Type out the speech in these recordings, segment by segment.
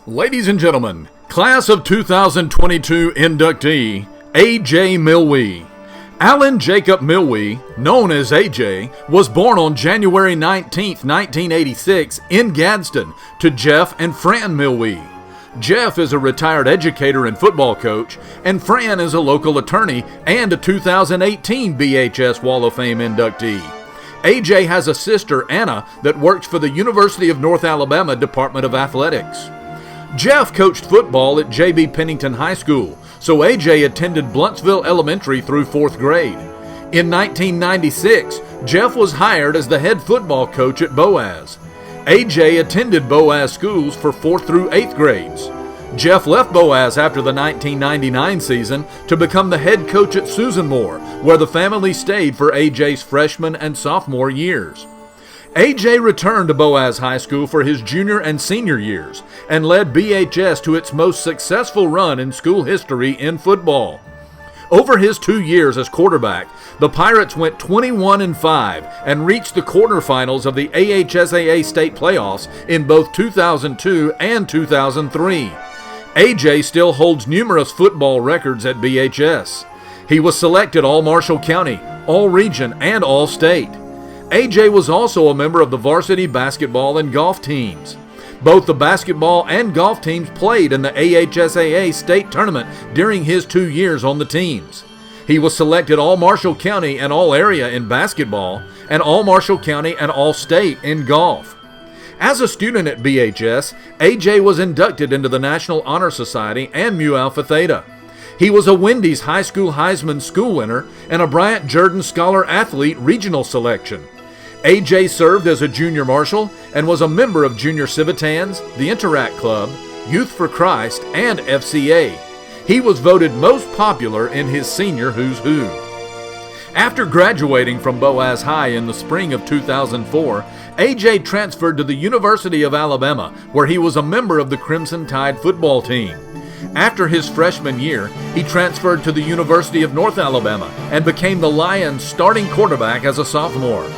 Ladies and gentlemen, Class of 2022 inductee, A.J. Milwee. Alan Jacob Milwee, known as A.J., was born on January 19, 1986 in Gadsden to Jeff and Fran Milwee. Jeff is a retired educator and football coach, and Fran is a local attorney and a 2018 BHS Wall of Fame inductee. A.J. has a sister, Anna, that works for the University of North Alabama Department of Athletics. Jeff coached football at J.B. Pennington High School, so A.J. attended Bluntsville Elementary through 4th grade. In 1996, Jeff was hired as the head football coach at Boaz. A.J. attended Boaz schools for 4th through 8th grades. Jeff left Boaz after the 1999 season to become the head coach at Susanmore, where the family stayed for A.J.'s freshman and sophomore years. A.J. returned to Boaz High School for his junior and senior years and led BHS to its most successful run in school history in football. Over his 2 years as quarterback, the Pirates went 21-5 and reached the quarterfinals of the AHSAA state playoffs in both 2002 and 2003. A.J. still holds numerous football records at BHS. He was selected All-Marshall County, All-Region, and All-State. A.J. was also a member of the varsity basketball and golf teams. Both the basketball and golf teams played in the AHSAA state tournament during his 2 years on the teams. He was selected All-Marshall County and All-Area in basketball, and All-Marshall County and All-State in golf. As a student at BHS, A.J. was inducted into the National Honor Society and Mu Alpha Theta. He was a Wendy's High School Heisman School winner and a Bryant Jordan Scholar Athlete regional selection. A.J. served as a junior marshal and was a member of Junior Civitans, the Interact Club, Youth for Christ, and FCA. He was voted most popular in his senior Who's Who. After graduating from Boaz High in the spring of 2004, A.J. transferred to the University of Alabama, where he was a member of the Crimson Tide football team. After his freshman year, he transferred to the University of North Alabama and became the Lions' starting quarterback as a sophomore.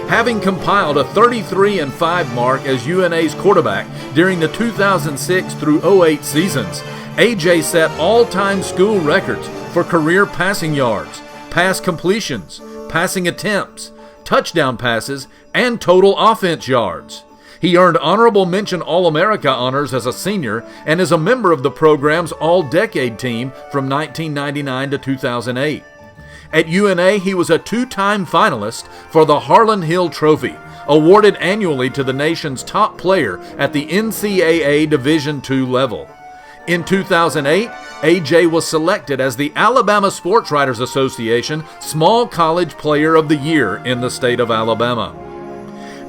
Having compiled a 33-5 mark as UNA's quarterback during the 2006 through 08 seasons, A.J. set all-time school records for career passing yards, pass completions, passing attempts, touchdown passes, and total offense yards. He earned honorable mention All-America honors as a senior and is a member of the program's All-Decade team from 1999 to 2008. At UNA, he was a 2-time finalist for the Harlan Hill Trophy, awarded annually to the nation's top player at the NCAA Division II level. In 2008, A.J. was selected as the Alabama Sportswriters Association Small College Player of the Year in the state of Alabama.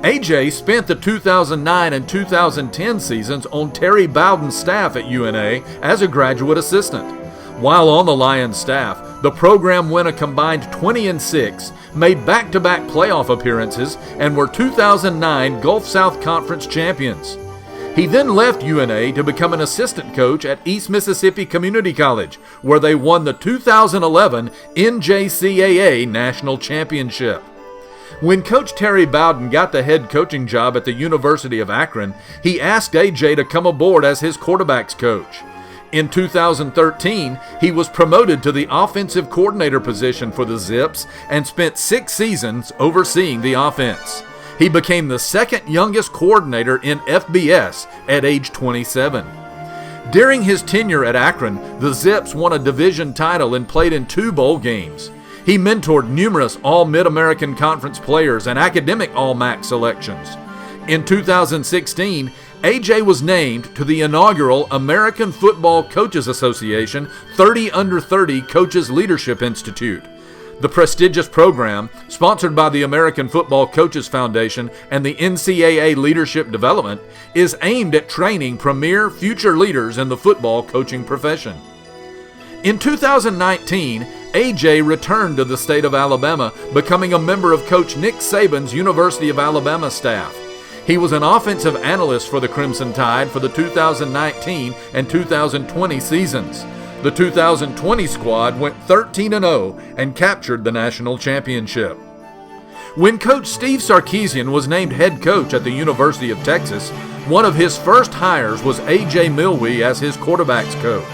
A.J. spent the 2009 and 2010 seasons on Terry Bowden's staff at UNA as a graduate assistant. While on the Lions staff, the program went a combined 20-6, made back-to-back playoff appearances, and were 2009 Gulf South Conference champions. He then left UNA to become an assistant coach at East Mississippi Community College, where they won the 2011 NJCAA National Championship. When Coach Terry Bowden got the head coaching job at the University of Akron, he asked A.J. to come aboard as his quarterback's coach. In 2013, he was promoted to the offensive coordinator position for the Zips and spent 6 seasons overseeing the offense. He became the second youngest coordinator in FBS at age 27. During his tenure at Akron, the Zips won a division title and played in 2 bowl games. He mentored numerous All-Mid-American Conference players and academic All-MAC selections. In 2016, A.J. was named to the inaugural American Football Coaches Association 30 Under 30 Coaches Leadership Institute. The prestigious program, sponsored by the American Football Coaches Foundation and the NCAA Leadership Development, is aimed at training premier future leaders in the football coaching profession. In 2019, A.J. returned to the state of Alabama, becoming a member of Coach Nick Saban's University of Alabama staff. He was an offensive analyst for the Crimson Tide for the 2019 and 2020 seasons. The 2020 squad went 13-0 and captured the national championship. When Coach Steve Sarkisian was named head coach at the University of Texas, One of his first hires was A.J. Milwee as his quarterback's coach.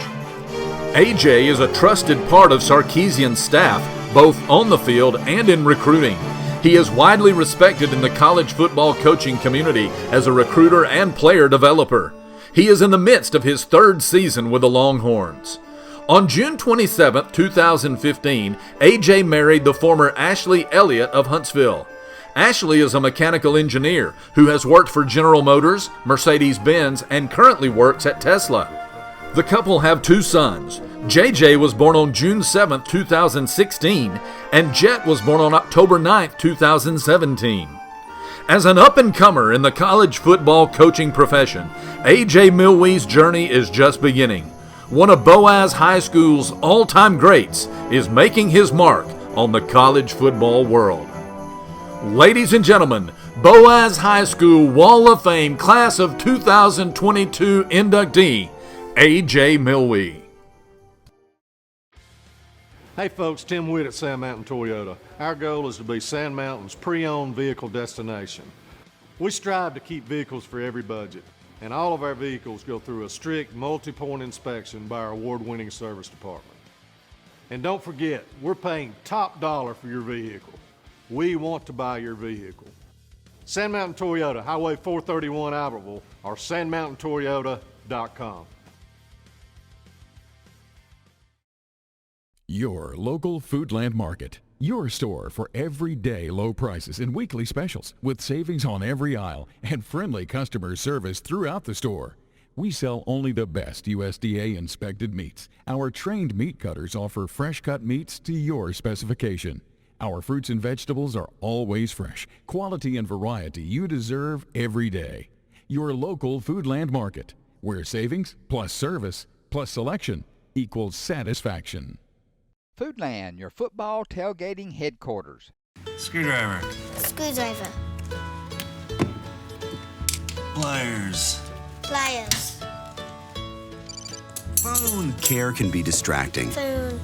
A.J. is a trusted part of Sarkisian's staff, both on the field and in recruiting. He is widely respected in the college football coaching community as a recruiter and player developer. He is in the midst of his third season with the Longhorns. On June 27, 2015, A.J. married the former Ashley Elliott of Huntsville. Ashley is a mechanical engineer who has worked for General Motors, Mercedes-Benz, and currently works at Tesla. The couple have two sons. JJ was born on June 7, 2016, and Jet was born on October 9, 2017. As an up-and-comer in the college football coaching profession, A.J. Milwee's journey is just beginning. One of Boaz High School's all-time greats is making his mark on the college football world. Ladies and gentlemen, Boaz High School Wall of Fame Class of 2022 inductee, A.J. Milwee. Hey folks, Tim Witt at Sand Mountain Toyota. Our goal is to be Sand Mountain's pre-owned vehicle destination. We strive to keep vehicles for every budget, and all of our vehicles go through a strict multi-point inspection by our award-winning service department. And don't forget, we're paying top dollar for your vehicle. We want to buy your vehicle. Sand Mountain Toyota, Highway 431 Albertville, or sandmountaintoyota.com. Your local Foodland Market. Your store for everyday low prices and weekly specials with savings on every aisle and friendly customer service throughout the store. We sell only the best USDA inspected meats. Our trained meat cutters offer fresh cut meats to your specification. Our fruits and vegetables are always fresh, quality and variety you deserve every day. Your local Foodland Market, where savings plus service plus selection equals satisfaction. Foodland, your football tailgating headquarters. Screwdriver. Screwdriver. Pliers. Pliers. Phone. Care can be distracting. Phone.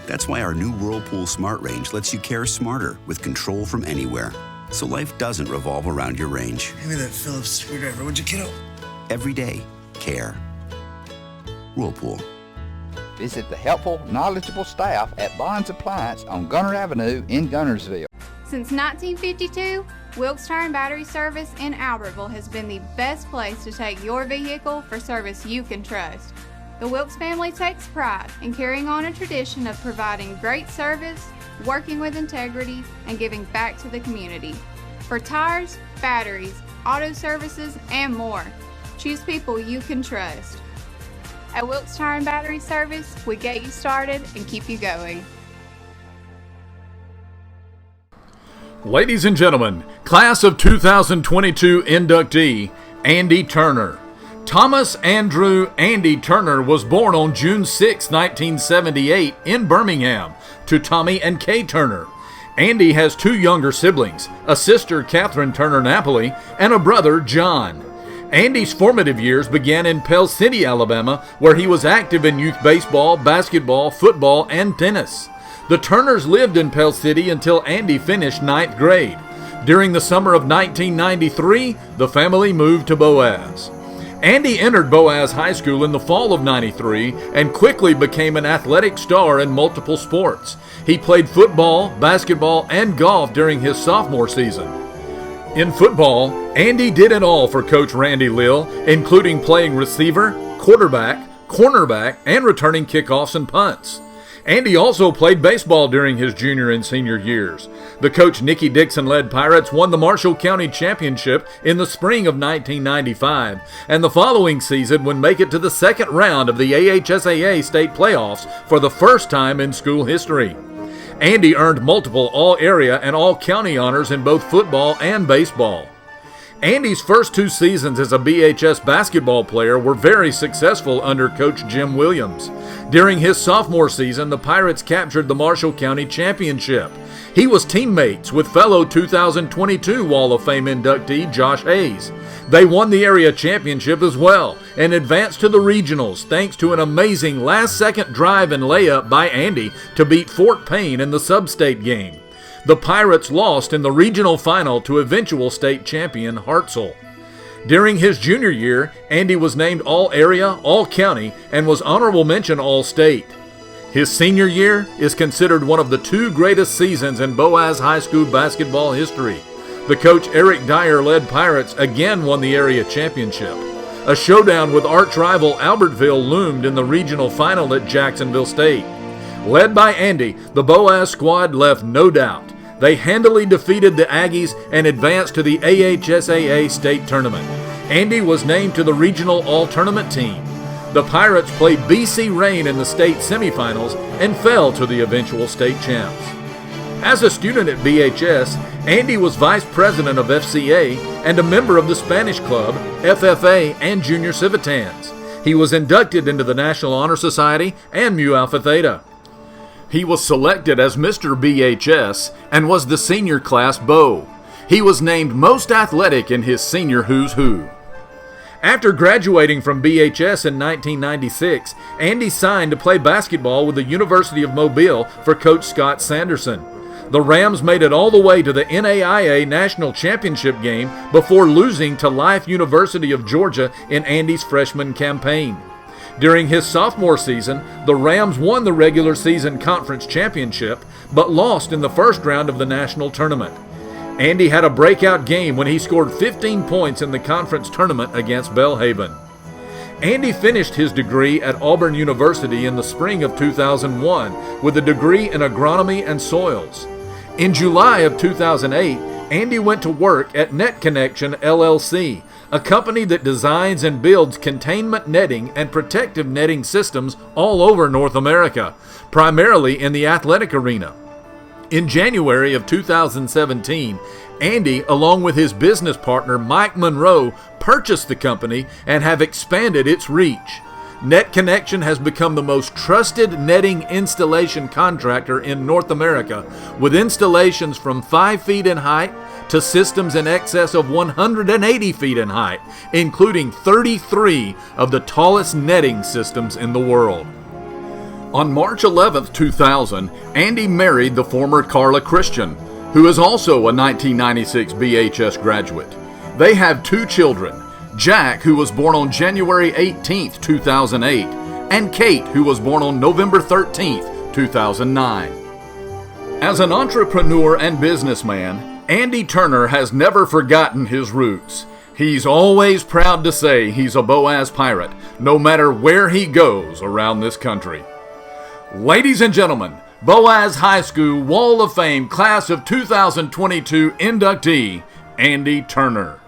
That's why our new Whirlpool Smart Range lets you care smarter with control from anywhere. So life doesn't revolve around your range. Give me that Phillips screwdriver, would you, kiddo? Every day, care. Whirlpool. Visit the helpful, knowledgeable staff at Bond's Appliance on Gunner Avenue in Gunnersville. Since 1952, Wilkes Tire and Battery Service in Albertville has been the best place to take your vehicle for service you can trust. The Wilkes family takes pride in carrying on a tradition of providing great service, working with integrity, and giving back to the community. For tires, batteries, auto services, and more, choose people you can trust. At Wilkes Tire and Battery Service, we get you started and keep you going. Ladies and gentlemen, Class of 2022 inductee, Andy Turner. Thomas Andrew Andy Turner was born on June 6, 1978 in Birmingham to Tommy and Kay Turner. Andy has two younger siblings, a sister, Catherine Turner Napoli, and a brother, John. Andy's formative years began in Pell City, Alabama, where he was active in youth baseball, basketball, football, and tennis. The Turners lived in Pell City until Andy finished 9th grade. During the summer of 1993, the family moved to Boaz. Andy entered Boaz High School in the fall of '93 and quickly became an athletic star in multiple sports. He played football, basketball, and golf during his sophomore season. In football, Andy did it all for Coach Randy Lill, including playing receiver, quarterback, cornerback, and returning kickoffs and punts. Andy also played baseball during his junior and senior years. The Coach Nicky Dixon-led Pirates won the Marshall County Championship in the spring of 1995, and the following season would make it to the second round of the AHSAA state playoffs for the first time in school history. Andy earned multiple all-area and all-county honors in both football and baseball. Andy's first two seasons as a BHS basketball player were very successful under Coach Jim Williams. During his sophomore season, the Pirates captured the Marshall County Championship. He was teammates with fellow 2022 Wall of Fame inductee Josh Hayes. They won the area championship as well and advanced to the regionals thanks to an amazing last-second drive and layup by Andy to beat Fort Payne in the sub-state game. The Pirates lost in the regional final to eventual state champion Hartselle. During his junior year, Andy was named All-Area, All-County, and was honorable mention All-State. His senior year is considered one of the 2 greatest seasons in Boaz High School basketball history. The coach Eric Dyer-led Pirates again won the area championship. A showdown with arch rival Albertville loomed in the regional final at Jacksonville State. Led by Andy, the Boaz squad left no doubt. They handily defeated the Aggies and advanced to the AHSAA state tournament. Andy was named to the regional all-tournament team. The Pirates played BC Rain in the state semifinals and fell to the eventual state champs. As a student at BHS, Andy was vice president of FCA and a member of the Spanish Club, FFA, and Junior Civitans. He was inducted into the National Honor Society and Mu Alpha Theta. He was selected as Mr. BHS and was the senior class beau. He was named most athletic in his senior Who's Who. After graduating from BHS in 1996, Andy signed to play basketball with the University of Mobile for Coach Scott Sanderson. The Rams made it all the way to the NAIA National Championship game before losing to Life University of Georgia in Andy's freshman campaign. During his sophomore season, the Rams won the regular season conference championship, but lost in the first round of the national tournament. Andy had a breakout game when he scored 15 points in the conference tournament against Belhaven. Andy finished his degree at Auburn University in the spring of 2001 with a degree in agronomy and soils. In July of 2008, Andy went to work at Net Connection LLC, a company that designs and builds containment netting and protective netting systems all over North America, primarily in the athletic arena. In January of 2017, Andy, along with his business partner Mike Monroe, purchased the company and have expanded its reach. Net Connection has become the most trusted netting installation contractor in North America, with installations from 5 feet in height to systems in excess of 180 feet in height, including 33 of the tallest netting systems in the world. On March 11, 2000, Andy married the former Carla Christian, who is also a 1996 BHS graduate. They have 2 children, Jack, who was born on January 18, 2008, and Kate, who was born on November 13, 2009. As an entrepreneur and businessman, Andy Turner has never forgotten his roots. He's always proud to say he's a Boaz Pirate, no matter where he goes around this country. Ladies and gentlemen, Boaz High School Wall of Fame Class of 2022 inductee, Andy Turner.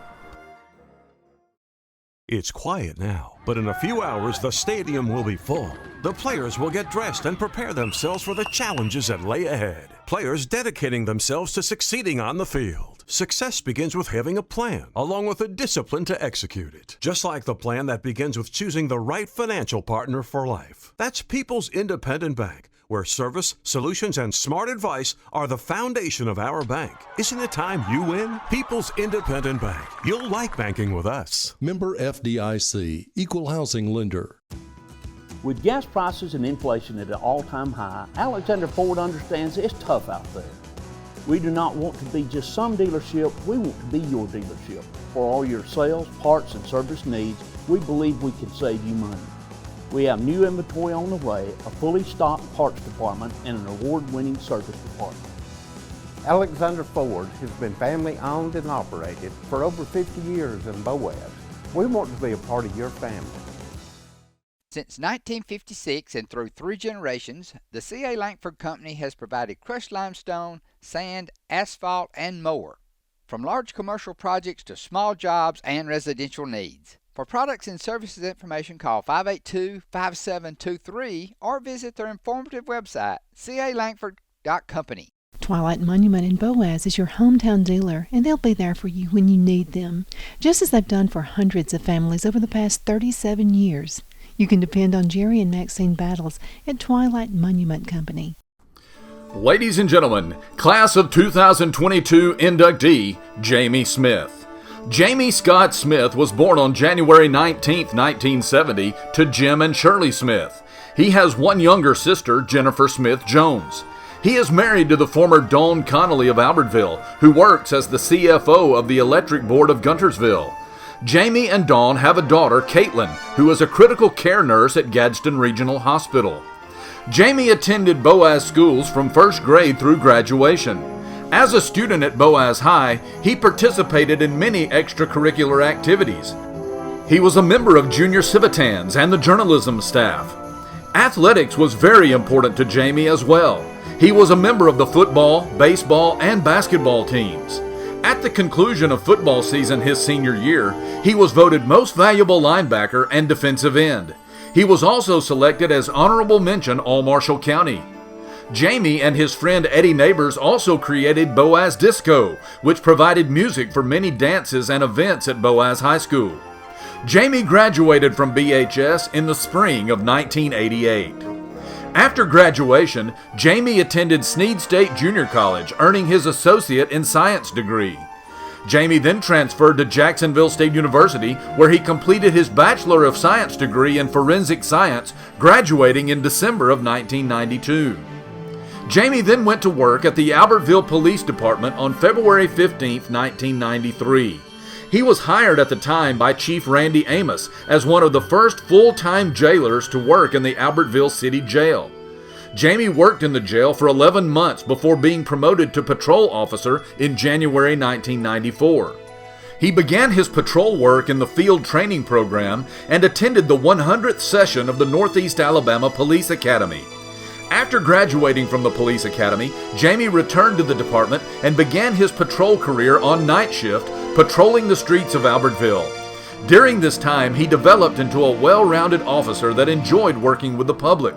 It's quiet now, but in a few hours the stadium will be full. The players will get dressed and prepare themselves for the challenges that lay ahead. Players dedicating themselves to succeeding on the field. Success begins with having a plan, along with the discipline to execute it. Just like the plan that begins with choosing the right financial partner for life. That's People's Independent Bank, where service, solutions, and smart advice are the foundation of our bank. Isn't it time you win? People's Independent Bank. You'll like banking with us. Member FDIC, Equal Housing Lender. With gas prices and inflation at an all-time high, Alexander Ford understands it's tough out there. We do not want to be just some dealership, we want to be your dealership. For all your sales, parts, and service needs, we believe we can save you money. We have new inventory on the way, a fully stocked parts department, and an award-winning service department. Alexander Ford has been family owned and operated for over 50 years in Boaz. We want to be a part of your family. Since 1956 and through 3 generations, the C.A. Langford Company has provided crushed limestone, sand, asphalt, and more, from large commercial projects to small jobs and residential needs. For products and services information, call 582-5723 or visit their informative website, calangford.company. Twilight Monument in Boaz is your hometown dealer, and they'll be there for you when you need them, just as they've done for hundreds of families over the past 37 years. You can depend on Jerry and Maxine Battles at Twilight Monument Company. Ladies and gentlemen, Class of 2022 inductee, Jamie Smith. Jamie Scott Smith was born on January 19, 1970, to Jim and Shirley Smith. He has one younger sister, Jennifer Smith Jones. He is married to the former Dawn Connolly of Albertville, who works as the CFO of the Electric Board of Guntersville. Jamie and Dawn have a daughter, Caitlin, who is a critical care nurse at Gadsden Regional Hospital. Jamie attended Boaz schools from first grade through graduation. As a student at Boaz High, he participated in many extracurricular activities. He was a member of Junior Civitans and the journalism staff. Athletics was very important to Jamie as well. He was a member of the football, baseball, and basketball teams. At the conclusion of football season his senior year, he was voted most valuable linebacker and defensive end. He was also selected as honorable mention All-Marshall County. Jamie and his friend Eddie Neighbors also created Boaz Disco, which provided music for many dances and events at Boaz High School. Jamie graduated from BHS in the spring of 1988. After graduation, Jamie attended Snead State Junior College, earning his Associate in Science degree. Jamie then transferred to Jacksonville State University, where he completed his Bachelor of Science degree in Forensic Science, graduating in December of 1992. Jamie then went to work at the Albertville Police Department on February 15, 1993. He was hired at the time by Chief Randy Amos as one of the first full-time jailers to work in the Albertville City Jail. Jamie worked in the jail for 11 months before being promoted to patrol officer in January 1994. He began his patrol work in the field training program and attended the 100th session of the Northeast Alabama Police Academy. After graduating from the police academy, Jamie returned to the department and began his patrol career on night shift, patrolling the streets of Albertville. During this time, he developed into a well-rounded officer that enjoyed working with the public.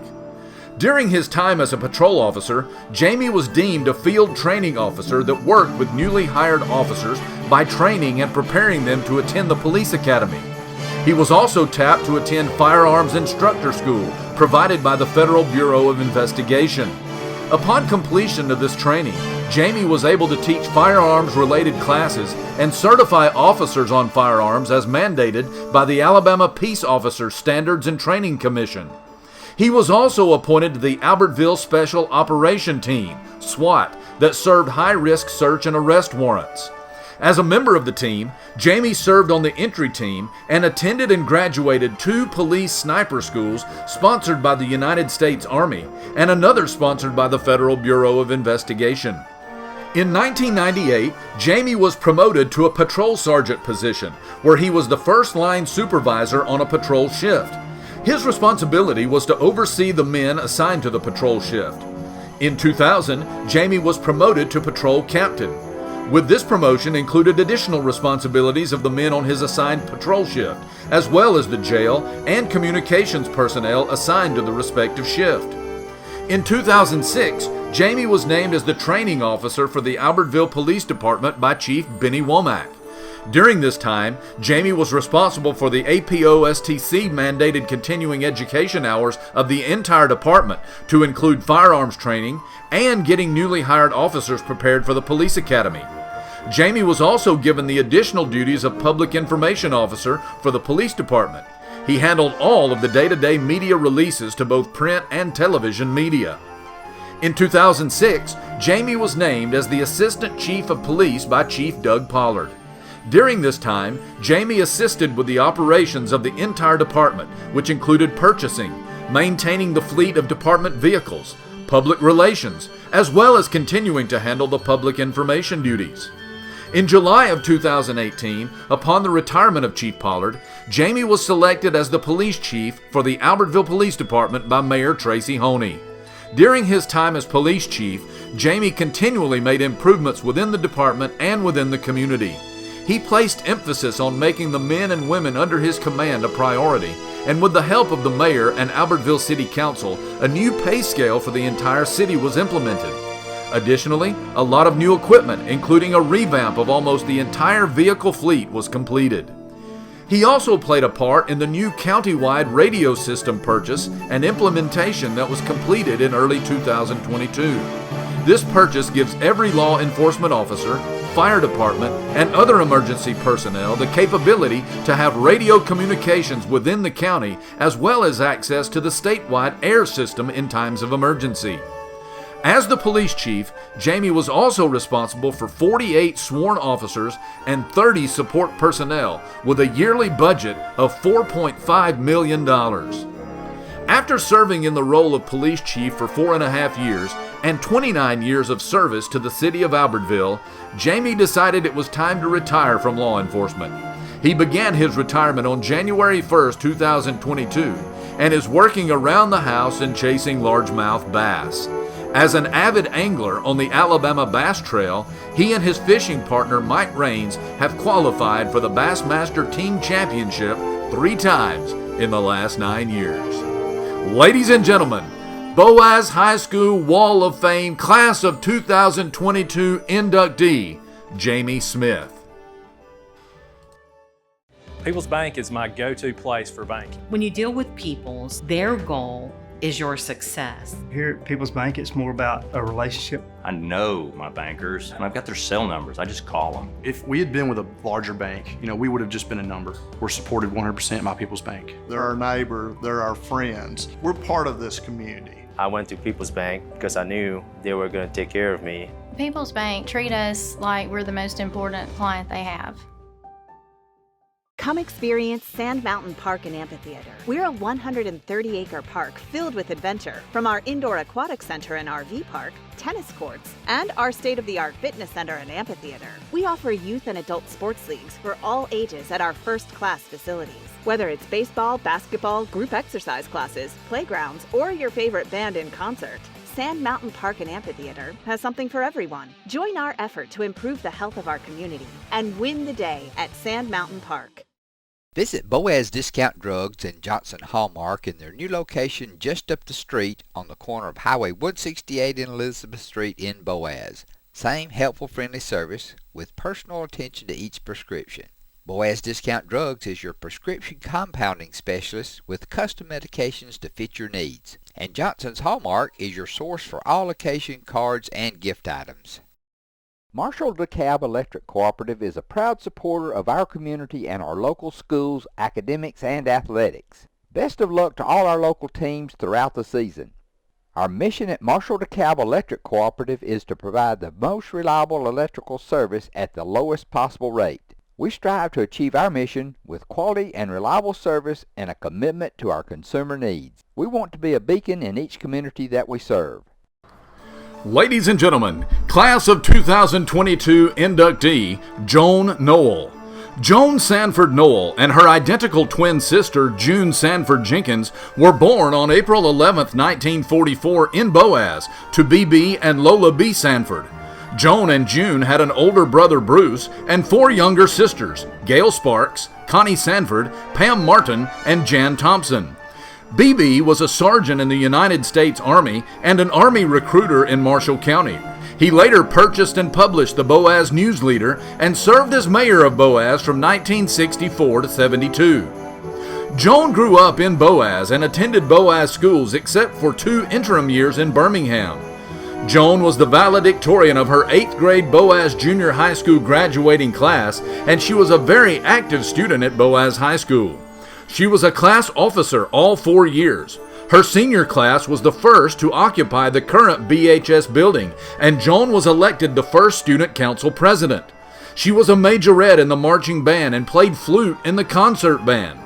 During his time as a patrol officer, Jamie was deemed a field training officer that worked with newly hired officers by training and preparing them to attend the police academy. He was also tapped to attend firearms instructor school provided by the Federal Bureau of Investigation. Upon completion of this training, Jamie was able to teach firearms-related classes and certify officers on firearms as mandated by the Alabama Peace Officers Standards and Training Commission. He was also appointed to the Albertville Special Operation Team, SWAT, that served high-risk search and arrest warrants. As a member of the team, Jamie served on the entry team and attended and graduated 2 police sniper schools sponsored by the United States Army and another sponsored by the Federal Bureau of Investigation. In 1998, Jamie was promoted to a patrol sergeant position, where he was the first-line supervisor on a patrol shift. His responsibility was to oversee the men assigned to the patrol shift. In 2000, Jamie was promoted to patrol captain. With this promotion included additional responsibilities of the men on his assigned patrol shift, as well as the jail and communications personnel assigned to the respective shift. In 2006, Jamie was named as the training officer for the Albertville Police Department by Chief Benny Womack. During this time, Jamie was responsible for the APOSTC mandated continuing education hours of the entire department to include firearms training and getting newly hired officers prepared for the police academy. Jamie was also given the additional duties of public information officer for the police department. He handled all of the day-to-day media releases to both print and television media. In 2006, Jamie was named as the Assistant Chief of Police by Chief Doug Pollard. During this time, Jamie assisted with the operations of the entire department, which included purchasing, maintaining the fleet of department vehicles, public relations, as well as continuing to handle the public information duties. In July of 2018, upon the retirement of Chief Pollard, Jamie was selected as the police chief for the Albertville Police Department by Mayor Tracy Honey. During his time as police chief, Jamie continually made improvements within the department and within the community. He placed emphasis on making the men and women under his command a priority, and with the help of the mayor and Albertville City Council, a new pay scale for the entire city was implemented. Additionally, a lot of new equipment, including a revamp of almost the entire vehicle fleet, was completed. He also played a part in the new county-wide radio system purchase and implementation that was completed in early 2022. This purchase gives every law enforcement officer, fire department, and other emergency personnel the capability to have radio communications within the county, as well as access to the statewide air system in times of emergency. As the police chief, Jamie was also responsible for 48 sworn officers and 30 support personnel with a yearly budget of $4.5 million. After serving in the role of police chief for 4.5 years and 29 years of service to the city of Albertville, Jamie decided it was time to retire from law enforcement. He began his retirement on January 1st, 2022, and is working around the house and chasing largemouth bass. As an avid angler on the Alabama Bass Trail, he and his fishing partner Mike Raines have qualified for the Bassmaster Team Championship 3 times in the last 9 years. Ladies and gentlemen, Boaz High School Wall of Fame Class of 2022 inductee, Jamie Smith. People's Bank is my go-to place for banking. When you deal with people's, their goal is your success. Here at People's Bank, it's more about a relationship. I know my bankers, and I've got their cell numbers. I just call them. If we had been with a larger bank, we would have just been a number. We're supported 100% by People's Bank. They're our neighbor, they're our friends. We're part of this community. I went to People's Bank because I knew they were going to take care of me. People's Bank treat us like we're the most important client they have. Come experience Sand Mountain Park and Amphitheater. We're a 130-acre park filled with adventure. From our indoor aquatic center and RV park, tennis courts, and our state-of-the-art fitness center and amphitheater. We offer youth and adult sports leagues for all ages at our first-class facilities. Whether it's baseball, basketball, group exercise classes, playgrounds, or your favorite band in concert, Sand Mountain Park and Amphitheater has something for everyone. Join our effort to improve the health of our community and win the day at Sand Mountain Park. Visit Boaz Discount Drugs and Johnson Hallmark in their new location just up the street on the corner of Highway 168 and Elizabeth Street in Boaz. Same helpful, friendly service with personal attention to each prescription. Boaz Discount Drugs is your prescription compounding specialist with custom medications to fit your needs. And Johnson's Hallmark is your source for all occasion cards and gift items. Marshall DeKalb Electric Cooperative is a proud supporter of our community and our local schools, academics, and athletics. Best of luck to all our local teams throughout the season. Our mission at Marshall DeKalb Electric Cooperative is to provide the most reliable electrical service at the lowest possible rate. We strive to achieve our mission with quality and reliable service and a commitment to our consumer needs. We want to be a beacon in each community that we serve. Ladies and gentlemen, Class of 2022 inductee, Joan Noel. Joan Sanford Noel and her identical twin sister, June Sanford Jenkins, were born on April 11, 1944 in Boaz to B.B. and Lola B. Sanford. Joan and June had an older brother, Bruce, and 4 younger sisters, Gail Sparks, Connie Sanford, Pam Martin, and Jan Thompson. B.B. was a sergeant in the United States Army and an Army recruiter in Marshall County. He later purchased and published the Boaz News Leader and served as mayor of Boaz from 1964 to 72. Joan grew up in Boaz and attended Boaz schools except for 2 interim years in Birmingham. Joan was the valedictorian of her 8th grade Boaz Junior High School graduating class, and she was a very active student at Boaz High School. She was a class officer all 4 years. Her senior class was the first to occupy the current BHS building, and Joan was elected the first student council president. She was a majorette in the marching band and played flute in the concert band.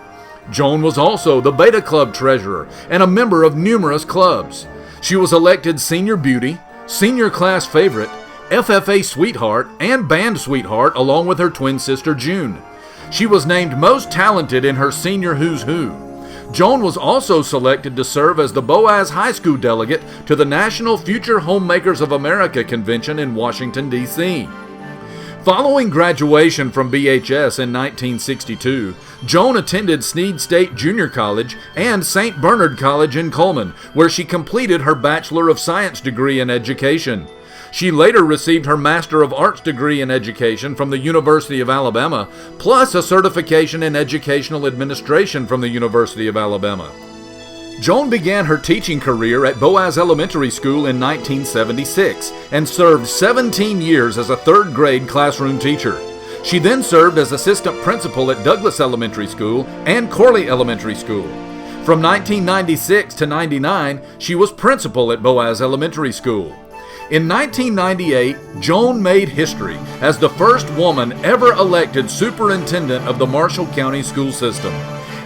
Joan was also the Beta Club treasurer and a member of numerous clubs. She was elected senior beauty, senior class favorite, FFA sweetheart, and band sweetheart along with her twin sister June. She was named most talented in her senior Who's Who. Joan was also selected to serve as the Boaz High School delegate to the National Future Homemakers of America Convention in Washington, D.C. Following graduation from BHS in 1962, Joan attended Snead State Junior College and St. Bernard College in Coleman, where she completed her Bachelor of Science degree in education. She later received her Master of Arts degree in education from the University of Alabama, plus a certification in educational administration from the University of Alabama. Joan began her teaching career at Boaz Elementary School in 1976 and served 17 years as a 3rd grade classroom teacher. She then served as assistant principal at Douglas Elementary School and Corley Elementary School. From 1996 to 99, she was principal at Boaz Elementary School. In 1998, Joan made history as the first woman ever elected superintendent of the Marshall County school system.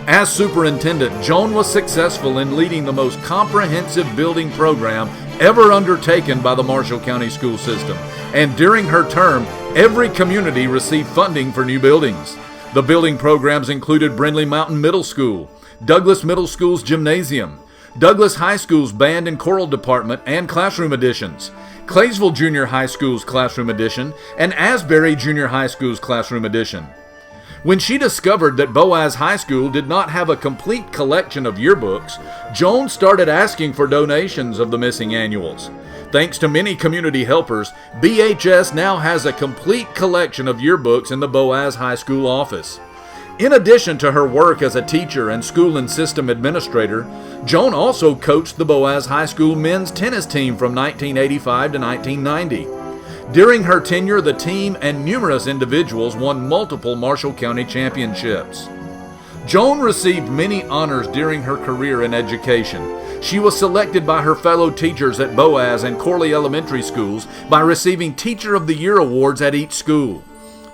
As superintendent, Joan was successful in leading the most comprehensive building program ever undertaken by the Marshall County school system, and during her term, every community received funding for new buildings. The building programs included Brindley Mountain Middle School, Douglas Middle School's gymnasium, Douglas High School's band and choral department and classroom additions, Claysville Junior High School's classroom addition, and Asbury Junior High School's classroom addition. When she discovered that Boaz High School did not have a complete collection of yearbooks, Joan started asking for donations of the missing annuals. Thanks to many community helpers, BHS now has a complete collection of yearbooks in the Boaz High School office. In addition to her work as a teacher and school and system administrator, Joan also coached the Boaz High School men's tennis team from 1985 to 1990. During her tenure, the team and numerous individuals won multiple Marshall County championships. Joan received many honors during her career in education. She was selected by her fellow teachers at Boaz and Corley Elementary Schools by receiving Teacher of the Year awards at each school.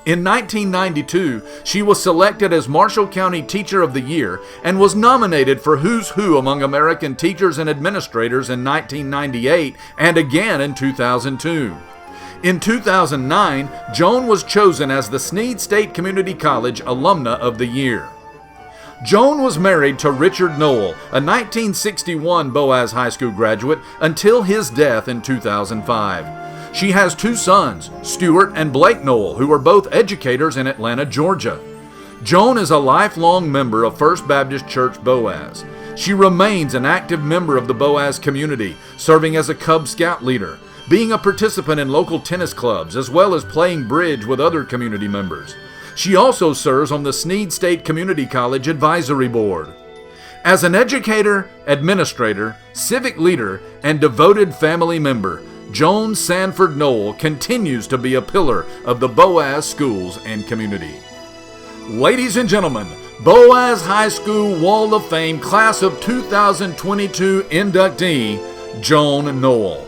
In 1992, she was selected as Marshall County Teacher of the Year and was nominated for Who's Who among American Teachers and Administrators in 1998 and again in 2002. In 2009, Joan was chosen as the Snead State Community College Alumna of the Year. Joan was married to Richard Noel, a 1961 Boaz High School graduate, until his death in 2005. She has two sons, Stuart and Blake Noel, who are both educators in Atlanta, Georgia. Joan is a lifelong member of First Baptist Church Boaz. She remains an active member of the Boaz community, serving as a Cub Scout leader, being a participant in local tennis clubs, as well as playing bridge with other community members. She also serves on the Snead State Community College Advisory Board. As an educator, administrator, civic leader, and devoted family member, Joan Sanford Noel continues to be a pillar of the Boaz schools and community. Ladies and gentlemen, Boaz High School Wall of Fame Class of 2022 inductee, Joan Noel.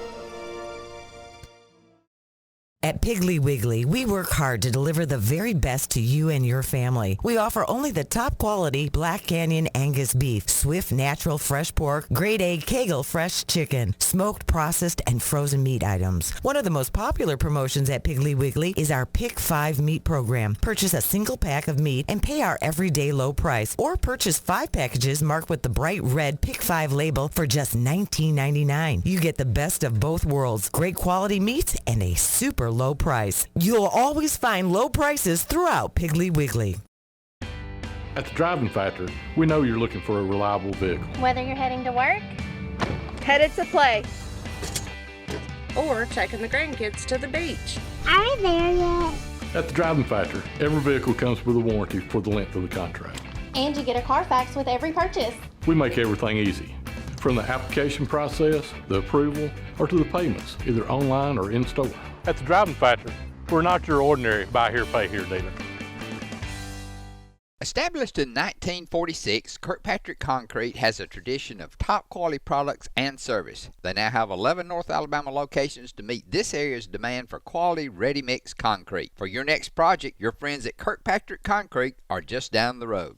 At Piggly Wiggly, we work hard to deliver the very best to you and your family. We offer only the top quality Black Canyon Angus beef, Swift natural fresh pork, grade A Kegel fresh chicken, smoked, processed, and frozen meat items. One of the most popular promotions at Piggly Wiggly is our Pick 5 meat program. Purchase a single pack of meat and pay our everyday low price, or purchase 5 packages marked with the bright red Pick 5 label for just $19.99. You get the best of both worlds, great quality meats and a super low price. You'll always find low prices throughout Piggly Wiggly. At the Driving Factory, we know you're looking for a reliable vehicle. Whether you're heading to work, headed to play, or taking the grandkids to the beach. Are we there yet? At the Driving Factory, every vehicle comes with a warranty for the length of the contract. And you get a Carfax with every purchase. We make everything easy. From the application process, the approval, or to the payments, either online or in store. At the Driving Factory, we're not your ordinary buy here, pay here dealer. Established in 1946, Kirkpatrick Concrete has a tradition of top quality products and service. They now have 11 North Alabama locations to meet this area's demand for quality ready-mix concrete. For your next project, your friends at Kirkpatrick Concrete are just down the road.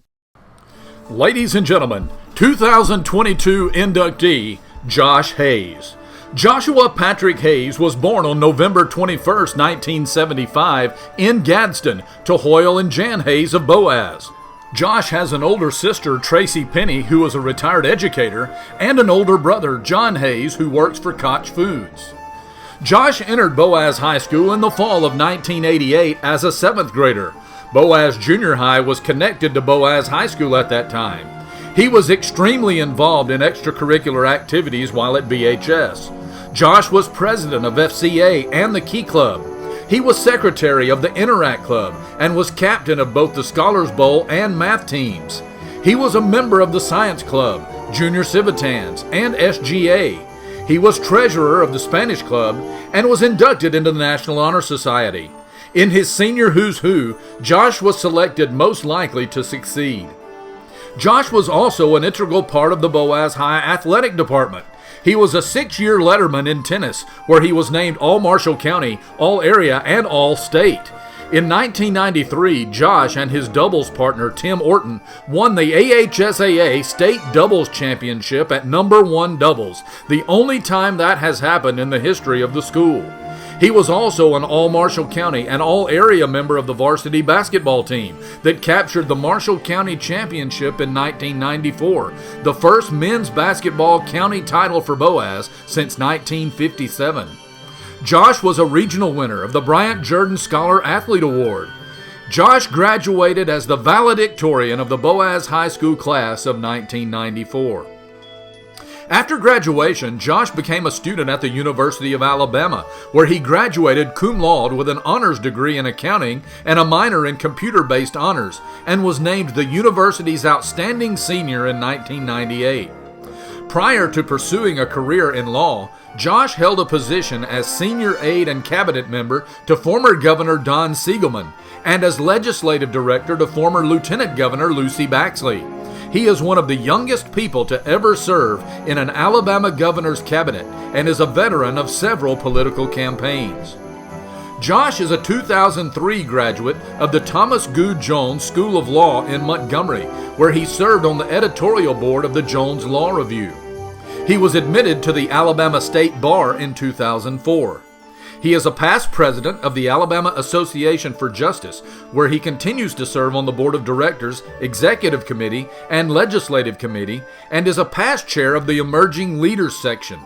Ladies and gentlemen, 2022 inductee, Josh Hayes. Joshua Patrick Hayes was born on November 21, 1975 in Gadsden to Hoyle and Jan Hayes of Boaz. Josh has an older sister, Tracy Penny, who is a retired educator, and an older brother, John Hayes, who works for Koch Foods. Josh entered Boaz High School in the fall of 1988 as a 7th grader. Boaz Junior High was connected to Boaz High School at that time. He was extremely involved in extracurricular activities while at BHS. Josh was president of FCA and the Key Club. He was secretary of the Interact Club and was captain of both the Scholars Bowl and math teams. He was a member of the Science Club, Junior Civitans, and SGA. He was treasurer of the Spanish Club and was inducted into the National Honor Society. In his senior Who's Who, Josh was selected most likely to succeed. Josh was also an integral part of the Boaz High athletic department. He was a 6-year letterman in tennis, where he was named All-Marshall County, All-Area, and All-State. In 1993, Josh and his doubles partner Tim Orton won the AHSAA State Doubles Championship at #1 doubles, the only time that has happened in the history of the school. He was also an All-Marshall County and All-Area member of the varsity basketball team that captured the Marshall County Championship in 1994, the first men's basketball county title for Boaz since 1957. Josh was a regional winner of the Bryant Jordan Scholar Athlete Award. Josh graduated as the valedictorian of the Boaz High School class of 1994. After graduation, Josh became a student at the University of Alabama, where he graduated cum laude with an honors degree in accounting and a minor in computer-based honors, and was named the university's outstanding senior in 1998. Prior to pursuing a career in law, Josh held a position as senior aide and cabinet member to former Governor Don Siegelman and as legislative director to former Lieutenant Governor Lucy Baxley. He is one of the youngest people to ever serve in an Alabama governor's cabinet and is a veteran of several political campaigns. Josh is a 2003 graduate of the Thomas Good Jones School of Law in Montgomery, where he served on the editorial board of the Jones Law Review. He was admitted to the Alabama State Bar in 2004. He is a past president of the Alabama Association for Justice, where he continues to serve on the board of directors, executive committee, and legislative committee, and is a past chair of the Emerging Leaders section.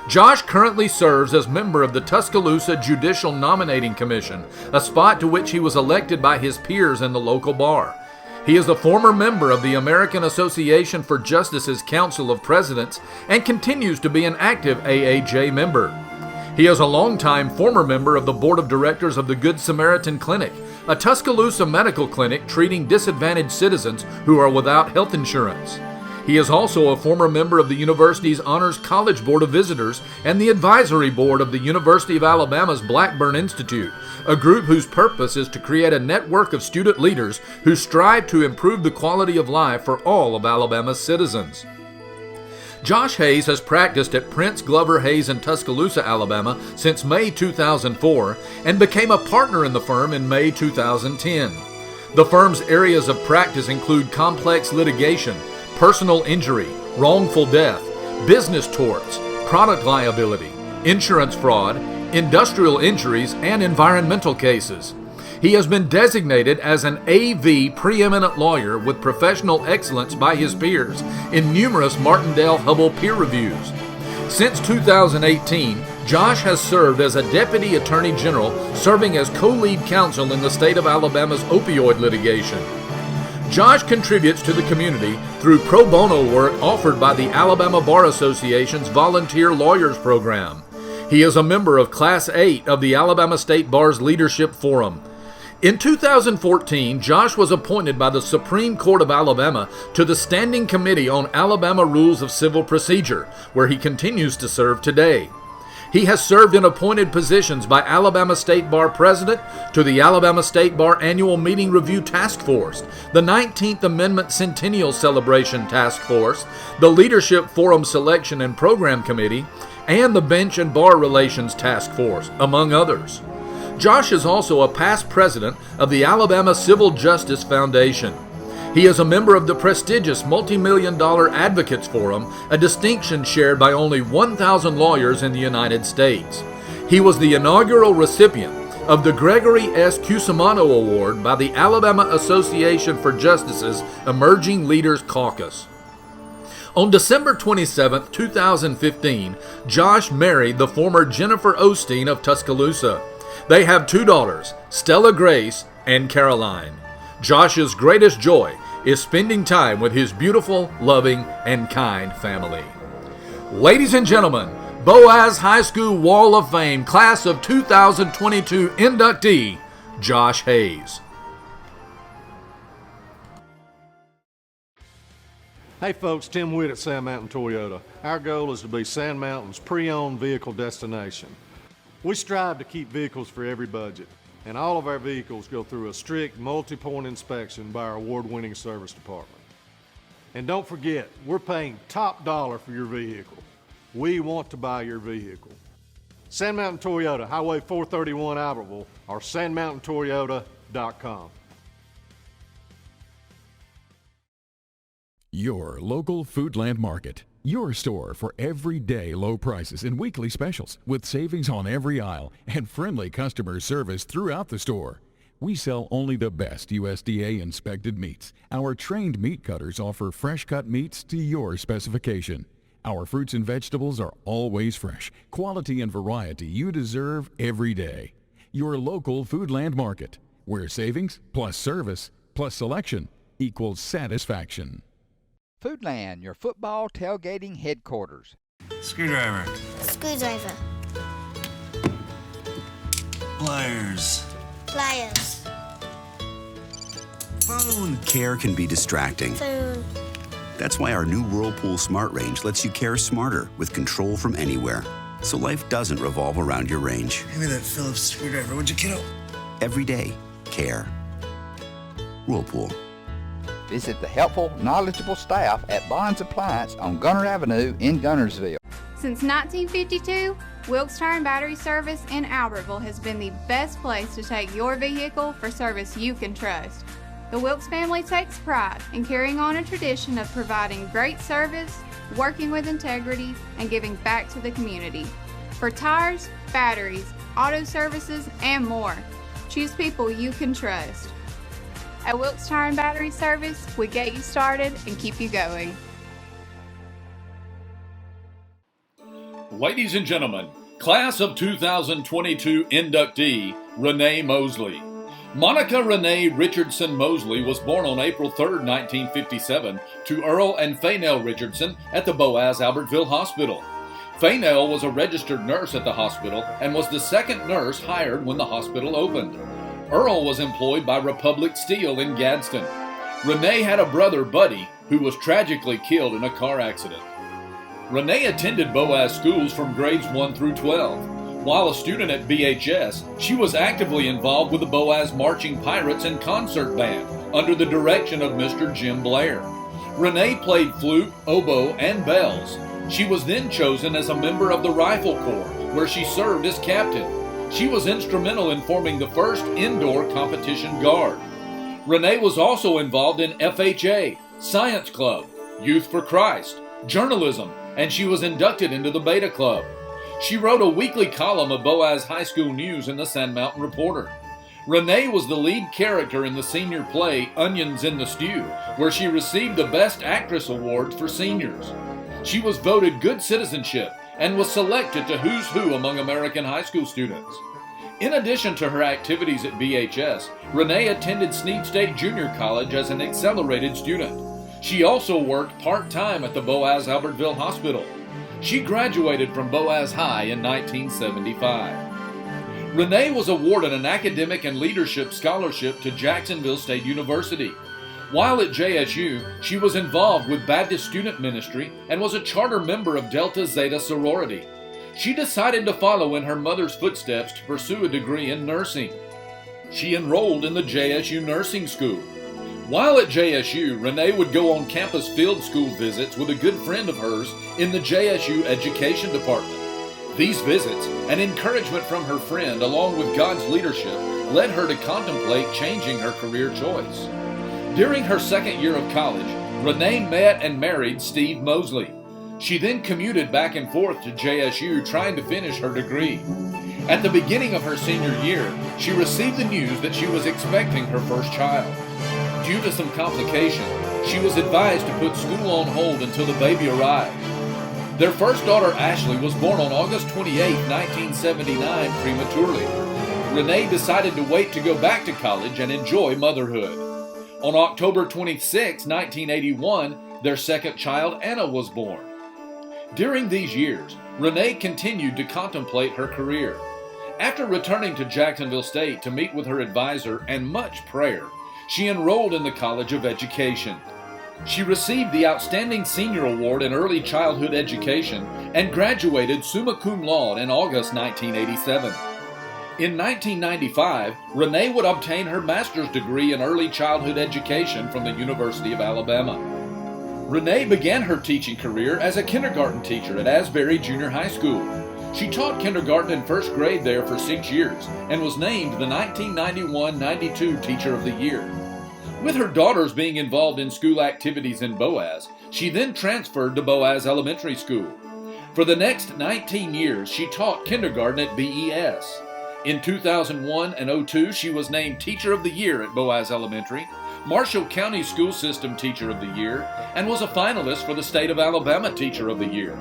Josh currently serves as member of the Tuscaloosa Judicial Nominating Commission, a spot to which he was elected by his peers in the local bar. He is a former member of the American Association for Justice's Council of Presidents and continues to be an active AAJ member. He is a longtime former member of the Board of Directors of the Good Samaritan Clinic, a Tuscaloosa medical clinic treating disadvantaged citizens who are without health insurance. He is also a former member of the university's Honors College Board of Visitors and the advisory board of the University of Alabama's Blackburn Institute, a group whose purpose is to create a network of student leaders who strive to improve the quality of life for all of Alabama's citizens. Josh Hayes has practiced at Prince Glover Hayes in Tuscaloosa, Alabama since May 2004 and became a partner in the firm in May 2010. The firm's areas of practice include complex litigation, personal injury, wrongful death, business torts, product liability, insurance fraud, industrial injuries, and environmental cases. He has been designated as an AV preeminent lawyer with professional excellence by his peers in numerous Martindale-Hubbell peer reviews. Since 2018, Josh has served as a Deputy Attorney General, serving as co-lead counsel in the state of Alabama's opioid litigation. Josh contributes to the community through pro bono work offered by the Alabama Bar Association's Volunteer Lawyers Program. He is a member of Class 8 of the Alabama State Bar's Leadership Forum. In 2014, Josh was appointed by the Supreme Court of Alabama to the Standing Committee on Alabama Rules of Civil Procedure, where he continues to serve today. He has served in appointed positions by Alabama State Bar President to the Alabama State Bar Annual Meeting Review Task Force, the 19th Amendment Centennial Celebration Task Force, the Leadership Forum Selection and Program Committee, and the Bench and Bar Relations Task Force, among others. Josh is also a past president of the Alabama Civil Justice Foundation. He is a member of the prestigious multi-million-dollar Advocates Forum, a distinction shared by only 1,000 lawyers in the United States. He was the inaugural recipient of the Gregory S. Cusimano Award by the Alabama Association for Justice's Emerging Leaders Caucus. On December 27, 2015, Josh married the former Jennifer Osteen of Tuscaloosa. They have 2 daughters, Stella Grace and Caroline. Josh's greatest joy is spending time with his beautiful, loving, and kind family. Ladies and gentlemen, Boaz High School Wall of Fame Class of 2022 inductee, Josh Hayes. Hey folks, Tim Witt at Sand Mountain Toyota. Our goal is to be Sand Mountain's pre-owned vehicle destination. We strive to keep vehicles for every budget, and all of our vehicles go through a strict multi-point inspection by our award-winning service department. And don't forget, we're paying top dollar for your vehicle. We want to buy your vehicle. Sand Mountain Toyota, Highway 431 Albertville, or sandmountaintoyota.com. Your local Foodland Market. Your store for everyday low prices and weekly specials with savings on every aisle and friendly customer service throughout the store. We sell only the best USDA inspected meats. Our trained meat cutters offer fresh cut meats to your specification. Our fruits and vegetables are always fresh, quality and variety you deserve every day. Your local Foodland Market, where savings plus service plus selection equals satisfaction. Foodland, your football tailgating headquarters. Screwdriver. Screwdriver. Pliers. Pliers. Phone. Care can be distracting. Phone. That's why our new Whirlpool Smart Range lets you care smarter with control from anywhere. So life doesn't revolve around your range. Give me that Phillips screwdriver, would you, kiddo? Every day, care. Whirlpool. Visit the helpful, knowledgeable staff at Bond's Appliance on Gunner Avenue in Gunnersville. Since 1952, Wilkes Tire and Battery Service in Albertville has been the best place to take your vehicle for service you can trust. The Wilkes family takes pride in carrying on a tradition of providing great service, working with integrity, and giving back to the community. For tires, batteries, auto services, and more, choose people you can trust. At Wilkes Tire and Battery Service, we get you started and keep you going. Ladies and gentlemen, Class of 2022 inductee, Renee Mosley. Monica Renee Richardson Mosley was born on April 3, 1957, to Earl and Faynell Richardson at the Boaz Albertville Hospital. Faynell was a registered nurse at the hospital and was the second nurse hired when the hospital opened. Earl was employed by Republic Steel in Gadsden. Renee had a brother, Buddy, who was tragically killed in a car accident. Renee attended Boaz schools from grades 1 through 12. While a student at BHS, she was actively involved with the Boaz Marching Pirates and Concert Band under the direction of Mr. Jim Blair. Renee played flute, oboe, and bells. She was then chosen as a member of the Rifle Corps, where she served as captain. She was instrumental in forming the first indoor competition guard. Renee was also involved in FHA, Science Club, Youth for Christ, journalism, and she was inducted into the Beta Club. She wrote a weekly column of Boaz High School news in the Sand Mountain Reporter. Renee was the lead character in the senior play Onions in the Stew, where she received the Best Actress Awards for seniors. She was voted Good Citizenship and was selected to Who's Who among American high school students. In addition to her activities at BHS, Renee attended Snead State Junior College as an accelerated student. She also worked part-time at the Boaz Albertville Hospital. She graduated from Boaz High in 1975. Renee was awarded an academic and leadership scholarship to Jacksonville State University. While at JSU, she was involved with Baptist Student Ministry and was a charter member of Delta Zeta Sorority. She decided to follow in her mother's footsteps to pursue a degree in nursing. She enrolled in the JSU Nursing School. While at JSU, Renee would go on campus field school visits with a good friend of hers in the JSU Education Department. These visits and encouragement from her friend, along with God's leadership, led her to contemplate changing her career choice. During her second year of college, Renee met and married Steve Mosley. She then commuted back and forth to JSU trying to finish her degree. At the beginning of her senior year, she received the news that she was expecting her first child. Due to some complications, she was advised to put school on hold until the baby arrived. Their first daughter, Ashley, was born on August 28, 1979, prematurely. Renee decided to wait to go back to college and enjoy motherhood. On October 26, 1981, their second child, Anna, was born. During these years, Renee continued to contemplate her career. After returning to Jacksonville State to meet with her advisor and much prayer, she enrolled in the College of Education. She received the Outstanding Senior Award in Early Childhood Education and graduated summa cum laude in August 1987. In 1995, Renee would obtain her master's degree in Early Childhood Education from the University of Alabama. Renee began her teaching career as a kindergarten teacher at Asbury Junior High School. She taught kindergarten in first grade there for 6 years and was named the 1991-92 Teacher of the Year. With her daughters being involved in school activities in Boaz, she then transferred to Boaz Elementary School. For the next 19 years, she taught kindergarten at BES. In 2001 and 2002, she was named Teacher of the Year at Boaz Elementary, Marshall County School System Teacher of the Year, and was a finalist for the State of Alabama Teacher of the Year.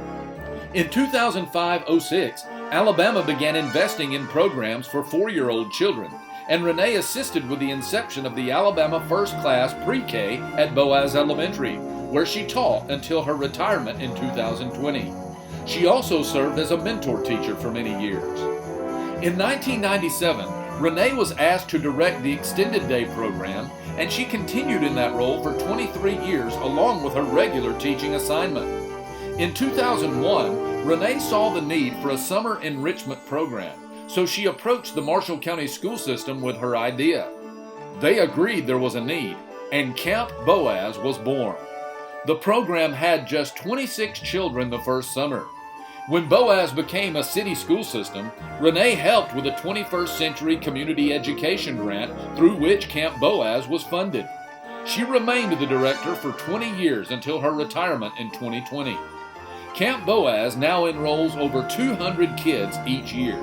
In 2005-06, Alabama began investing in programs for 4-year-old children, and Renee assisted with the inception of the Alabama First Class Pre-K at Boaz Elementary, where she taught until her retirement in 2020. She also served as a mentor teacher for many years. In 1997, Renee was asked to direct the Extended Day program, and she continued in that role for 23 years along with her regular teaching assignment. In 2001, Renee saw the need for a summer enrichment program, so she approached the Marshall County School System with her idea. They agreed there was a need, and Camp Boaz was born. The program had just 26 children the first summer. When Boaz became a city school system, Renee helped with a 21st Century Community Education grant through which Camp Boaz was funded. She remained the director for 20 years until her retirement in 2020. Camp Boaz now enrolls over 200 kids each year.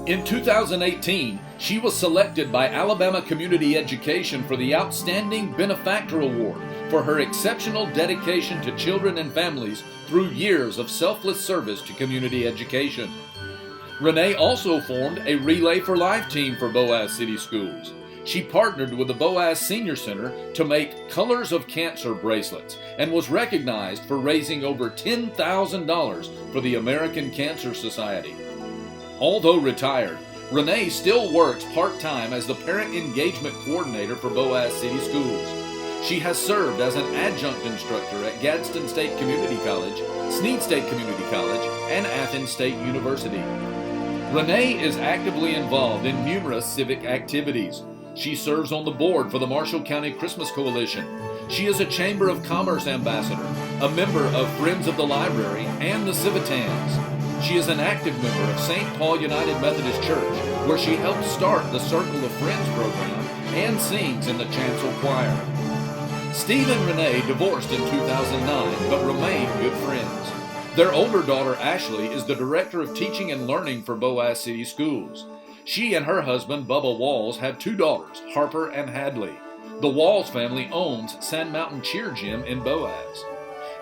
In 2018, she was selected by Alabama Community Education for the Outstanding Benefactor Award for her exceptional dedication to children and families through years of selfless service to community education. Renee also formed a Relay for Life team for Boaz City Schools. She partnered with the Boaz Senior Center to make Colors of Cancer bracelets and was recognized for raising over $10,000 for the American Cancer Society. Although retired, Renee still works part-time as the Parent Engagement Coordinator for Boaz City Schools. She has served as an adjunct instructor at Gadsden State Community College, Snead State Community College, and Athens State University. Renee is actively involved in numerous civic activities. She serves on the board for the Marshall County Christmas Coalition. She is a Chamber of Commerce ambassador, a member of Friends of the Library, and the Civitans. She is an active member of St. Paul United Methodist Church, where she helped start the Circle of Friends program and sings in the chancel choir. Steve and Renee divorced in 2009, but remain good friends. Their older daughter, Ashley, is the Director of Teaching and Learning for Boaz City Schools. She and her husband, Bubba Walls, have 2 daughters, Harper and Hadley. The Walls family owns Sand Mountain Cheer Gym in Boaz.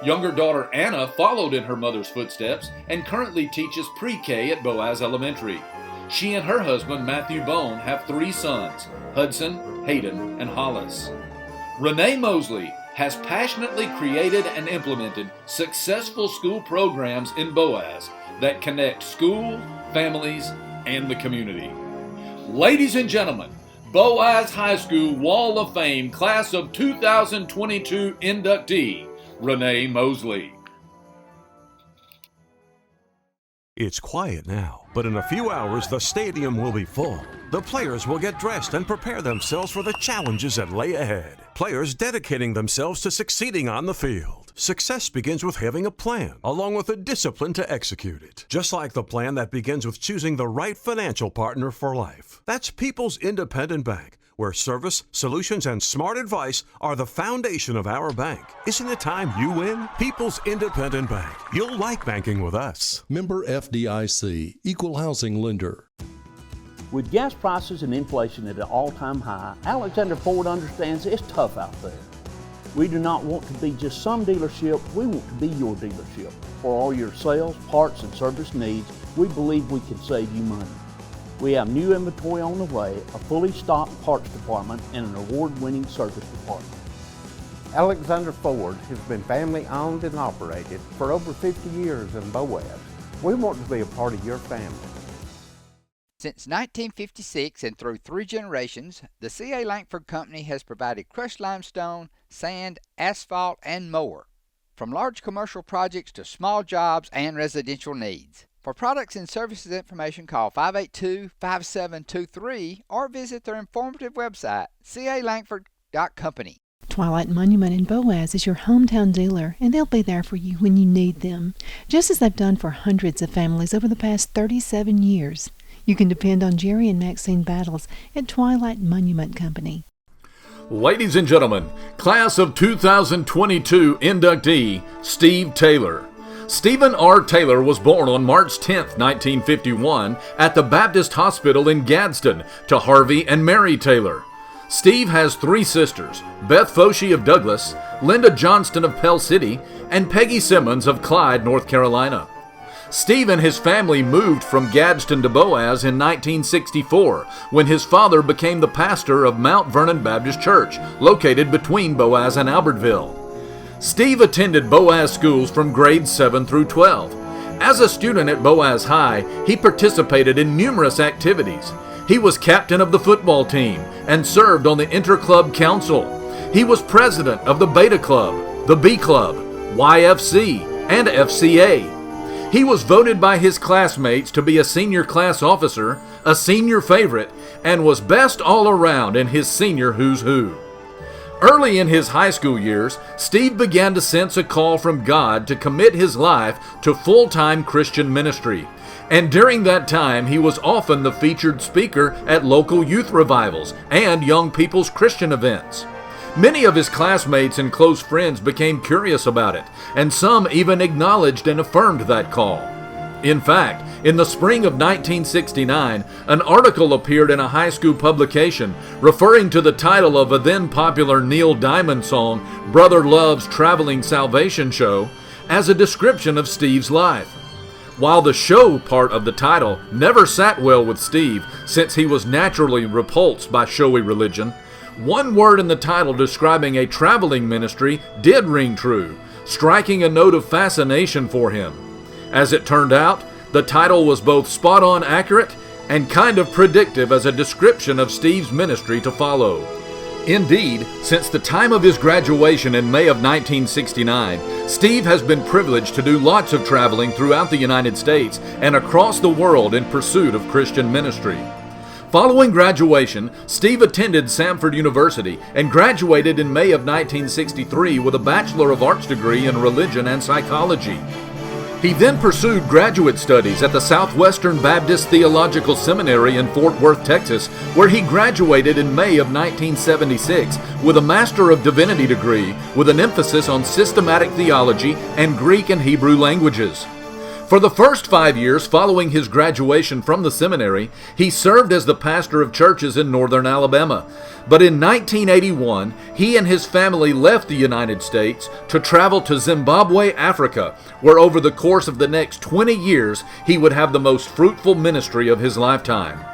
Younger daughter Anna followed in her mother's footsteps and currently teaches pre-K at Boaz Elementary. She and her husband, Matthew Bone, have 3 sons, Hudson, Hayden, and Hollis. Renee Mosley has passionately created and implemented successful school programs in Boaz that connect school, families, and the community. Ladies and gentlemen, Boaz High School Wall of Fame Class of 2022 inductee, Renee Mosley. It's quiet now, but in a few hours the stadium will be full. The players will get dressed and prepare themselves for the challenges that lay ahead. Players dedicating themselves to succeeding on the field. Success begins with having a plan, along with the discipline to execute it. Just like the plan that begins with choosing the right financial partner for life. That's People's Independent Bank, where service, solutions, and smart advice are the foundation of our bank. Isn't it time you win? People's Independent Bank. You'll like banking with us. Member FDIC, Equal Housing Lender. With gas prices and inflation at an all-time high, Alexander Ford understands it's tough out there. We do not want to be just some dealership, we want to be your dealership. For all your sales, parts, and service needs, we believe we can save you money. We have new inventory on the way, a fully stocked parts department, and an award-winning service department. Alexander Ford has been family owned and operated for over 50 years in Boaz. We want to be a part of your family. Since 1956 and through 3 generations, the C.A. Langford Company has provided crushed limestone, sand, asphalt, and more, from large commercial projects to small jobs and residential needs. For products and services information, call 582-5723 or visit their informative website, calangford.company. Twilight Monument in Boaz is your hometown dealer, and they'll be there for you when you need them, just as they've done for hundreds of families over the past 37 years. You can depend on Jerry and Maxine Battles at Twilight Monument Company. Ladies and gentlemen, class of 2022 inductee, Steve Taylor. Stephen R. Taylor was born on March 10, 1951, at the Baptist Hospital in Gadsden to Harvey and Mary Taylor. Steve has 3 sisters, Beth Foshee of Douglas, Linda Johnston of Pell City, and Peggy Simmons of Clyde, North Carolina. Steve and his family moved from Gadsden to Boaz in 1964, when his father became the pastor of Mount Vernon Baptist Church, located between Boaz and Albertville. Steve attended Boaz schools from grades 7 through 12. As a student at Boaz High, he participated in numerous activities. He was captain of the football team and served on the Interclub Council. He was president of the Beta Club, the B Club, YFC, and FCA. He was voted by his classmates to be a senior class officer, a senior favorite, and was best all around in his senior Who's Who. Early in his high school years, Steve began to sense a call from God to commit his life to full-time Christian ministry. And during that time, he was often the featured speaker at local youth revivals and young people's Christian events. Many of his classmates and close friends became curious about it, and some even acknowledged and affirmed that call. In fact, in the spring of 1969, an article appeared in a high school publication referring to the title of a then popular Neil Diamond song, Brother Love's Traveling Salvation Show, as a description of Steve's life. While the show part of the title never sat well with Steve, since he was naturally repulsed by showy religion, one word in the title describing a traveling ministry did ring true, striking a note of fascination for him. As it turned out, the title was both spot-on accurate and kind of predictive as a description of Steve's ministry to follow. Indeed, since the time of his graduation in May of 1969, Steve has been privileged to do lots of traveling throughout the United States and across the world in pursuit of Christian ministry. Following graduation, Steve attended Samford University and graduated in May of 1963 with a Bachelor of Arts degree in religion and psychology. He then pursued graduate studies at the Southwestern Baptist Theological Seminary in Fort Worth, Texas, where he graduated in May of 1976 with a Master of Divinity degree with an emphasis on systematic theology and Greek and Hebrew languages. For the first 5 years following his graduation from the seminary, he served as the pastor of churches in northern Alabama. But in 1981, he and his family left the United States to travel to Zimbabwe, Africa, where over the course of the next 20 years, he would have the most fruitful ministry of his lifetime.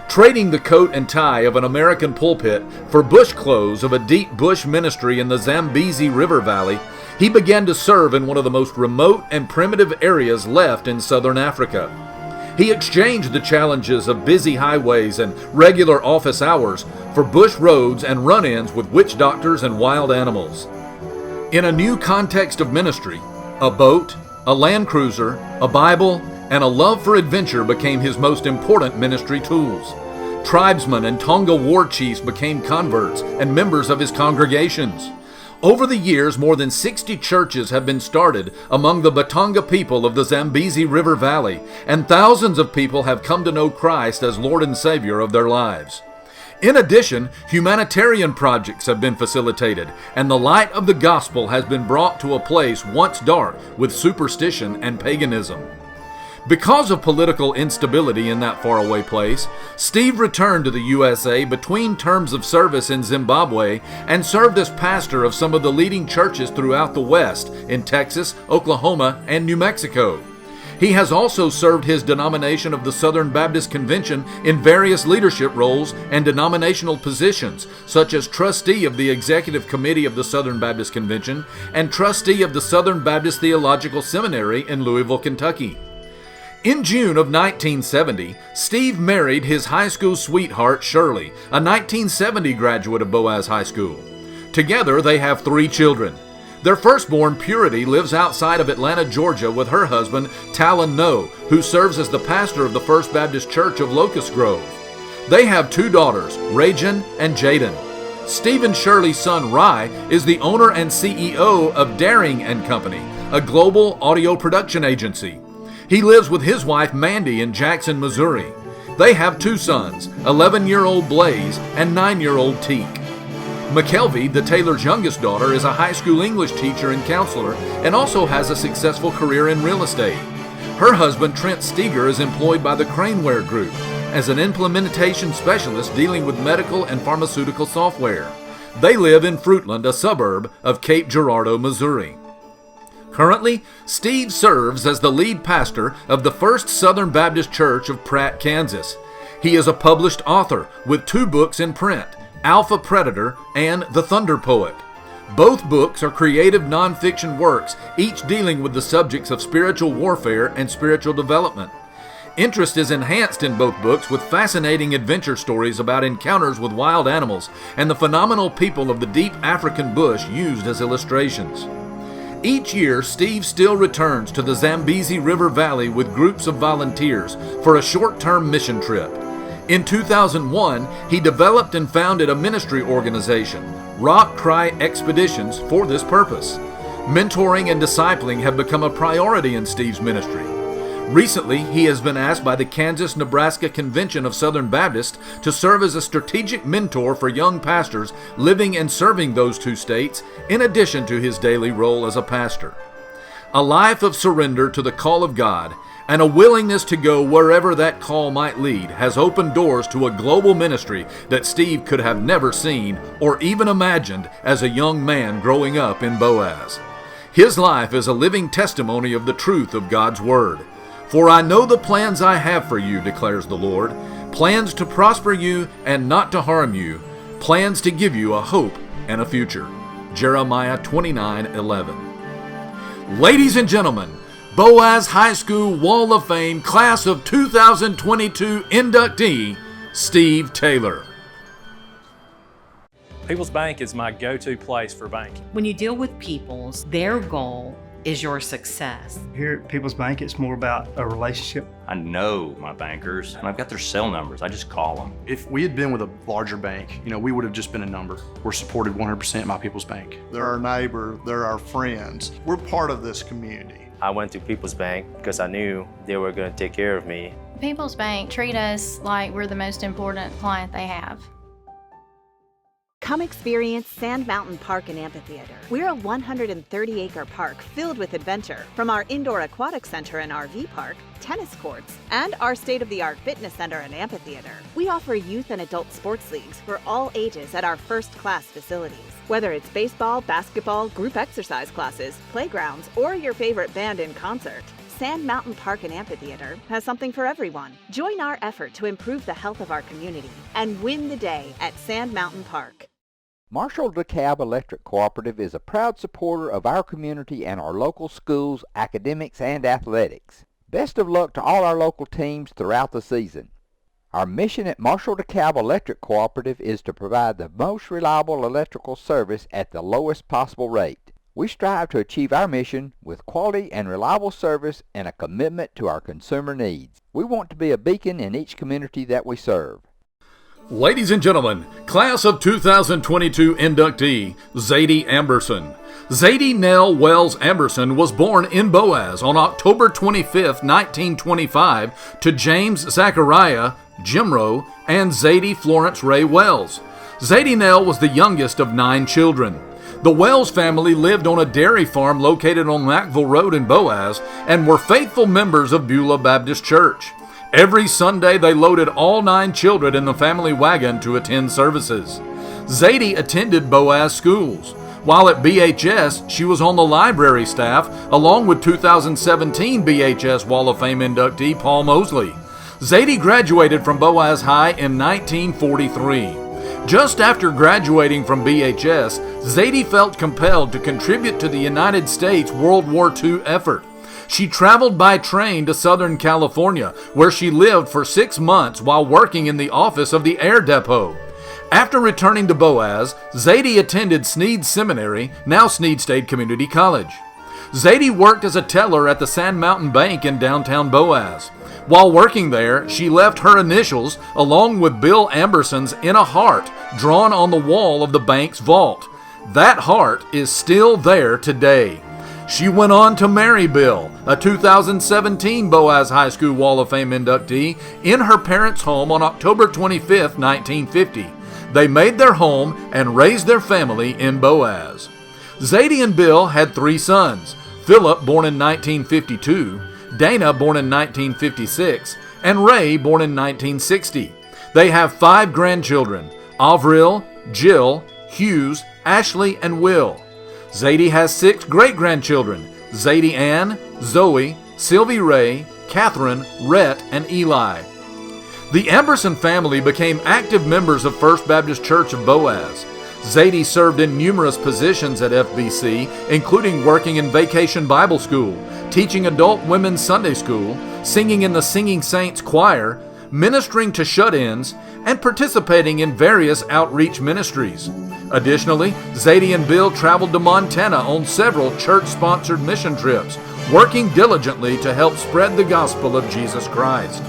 Trading the coat and tie of an American pulpit for bush clothes of a deep bush ministry in the Zambezi River Valley, he began to serve in one of the most remote and primitive areas left in southern Africa. He exchanged the challenges of busy highways and regular office hours for bush roads and run-ins with witch doctors and wild animals. In a new context of ministry, a boat, a Land Cruiser, a Bible, and a love for adventure became his most important ministry tools. Tribesmen and Tonga war chiefs became converts and members of his congregations. Over the years, more than 60 churches have been started among the Batonga people of the Zambezi River Valley, and thousands of people have come to know Christ as Lord and Savior of their lives. In addition, humanitarian projects have been facilitated, and the light of the gospel has been brought to a place once dark with superstition and paganism. Because of political instability in that faraway place, Steve returned to the USA between terms of service in Zimbabwe and served as pastor of some of the leading churches throughout the West in Texas, Oklahoma, and New Mexico. He has also served his denomination of the Southern Baptist Convention in various leadership roles and denominational positions, such as trustee of the Executive Committee of the Southern Baptist Convention and trustee of the Southern Baptist Theological Seminary in Louisville, Kentucky. In June of 1970, Steve married his high school sweetheart, Shirley, a 1970 graduate of Boaz High School. Together, they have 3 children. Their firstborn, Purity, lives outside of Atlanta, Georgia with her husband, Talon No, who serves as the pastor of the First Baptist Church of Locust Grove. They have 2 daughters, Rajan and Jaden. Steve and Shirley's son Rye is the owner and CEO of Daring & Company, a global audio production agency. He lives with his wife Mandy in Jackson, Missouri. They have 2 sons, 11-year-old Blaze and 9-year-old Teak. McKelvey, the Taylor's youngest daughter, is a high school English teacher and counselor and also has a successful career in real estate. Her husband, Trent Steger, is employed by the Craneware Group as an implementation specialist dealing with medical and pharmaceutical software. They live in Fruitland, a suburb of Cape Girardeau, Missouri. Currently, Steve serves as the lead pastor of the First Southern Baptist Church of Pratt, Kansas. He is a published author with 2 books in print, Alpha Predator and The Thunder Poet. Both books are creative nonfiction works, each dealing with the subjects of spiritual warfare and spiritual development. Interest is enhanced in both books with fascinating adventure stories about encounters with wild animals and the phenomenal people of the deep African bush used as illustrations. Each year, Steve still returns to the Zambezi River Valley with groups of volunteers for a short-term mission trip. In 2001, he developed and founded a ministry organization, Rock Cry Expeditions, for this purpose. Mentoring and discipling have become a priority in Steve's ministry. Recently, he has been asked by the Kansas-Nebraska Convention of Southern Baptists to serve as a strategic mentor for young pastors living and serving those 2 states, in addition to his daily role as a pastor. A life of surrender to the call of God and a willingness to go wherever that call might lead has opened doors to a global ministry that Steve could have never seen or even imagined as a young man growing up in Boaz. His life is a living testimony of the truth of God's Word. For I know the plans I have for you, declares the Lord, plans to prosper you and not to harm you, plans to give you a hope and a future. Jeremiah 29:11. Ladies and gentlemen, Boaz High School Wall of Fame Class of 2022 inductee, Steve Taylor. People's Bank is my go-to place for banking. When you deal with People's, their goal is your success. Here at People's Bank, it's more about a relationship. I know my bankers, and I've got their cell numbers. I just call them. If we had been with a larger bank, we would have just been a number. We're supported 100% by People's Bank. They're our neighbor, they're our friends. We're part of this community. I went to People's Bank because I knew they were going to take care of me. People's Bank treat us like we're the most important client they have. Come experience Sand Mountain Park and Amphitheater. We're a 130-acre park filled with adventure. From our indoor aquatic center and RV park, tennis courts, and our state-of-the-art fitness center and amphitheater, we offer youth and adult sports leagues for all ages at our first-class facilities. Whether it's baseball, basketball, group exercise classes, playgrounds, or your favorite band in concert, Sand Mountain Park and Amphitheater has something for everyone. Join our effort to improve the health of our community and win the day at Sand Mountain Park. Marshall DeKalb Electric Cooperative is a proud supporter of our community and our local schools, academics, and athletics. Best of luck to all our local teams throughout the season. Our mission at Marshall DeKalb Electric Cooperative is to provide the most reliable electrical service at the lowest possible rate. We strive to achieve our mission with quality and reliable service and a commitment to our consumer needs. We want to be a beacon in each community that we serve. Ladies and gentlemen, Class of 2022 inductee, Zadie Amberson. Zadie Nell Wells Amberson was born in Boaz on October 25, 1925, to James Zachariah Jimrow and Zadie Florence Ray Wells. Zadie Nell was the youngest of 9 children. The Wells family lived on a dairy farm located on Mackville Road in Boaz and were faithful members of Beulah Baptist Church. Every Sunday, they loaded all 9 children in the family wagon to attend services. Zadie attended Boaz schools. While at BHS, she was on the library staff, along with 2017 BHS Wall of Fame inductee Paul Mosley. Zadie graduated from Boaz High in 1943. Just after graduating from BHS, Zadie felt compelled to contribute to the United States World War II effort. She traveled by train to Southern California, where she lived for 6 months while working in the office of the air depot. After returning to Boaz, Zadie attended Sneed Seminary, now Sneed State Community College. Zadie worked as a teller at the Sand Mountain Bank in downtown Boaz. While working there, she left her initials along with Bill Amberson's in a heart drawn on the wall of the bank's vault. That heart is still there today. She went on to marry Bill, a 2017 Boaz High School Wall of Fame inductee, in her parents' home on October 25, 1950. They made their home and raised their family in Boaz. Zadie and Bill had 3 sons: Philip, born in 1952, Dana, born in 1956, and Ray, born in 1960. They have 5 grandchildren: Avril, Jill, Hughes, Ashley, and Will. Zadie has 6 great-grandchildren: Zadie Ann, Zoe, Sylvie Ray, Catherine, Rhett, and Eli. The Amberson family became active members of First Baptist Church of Boaz. Zadie served in numerous positions at FBC, including working in Vacation Bible School, teaching adult women's Sunday school, singing in the Singing Saints choir, ministering to shut-ins, and participating in various outreach ministries. Additionally, Zadie and Bill traveled to Montana on several church-sponsored mission trips, working diligently to help spread the gospel of Jesus Christ.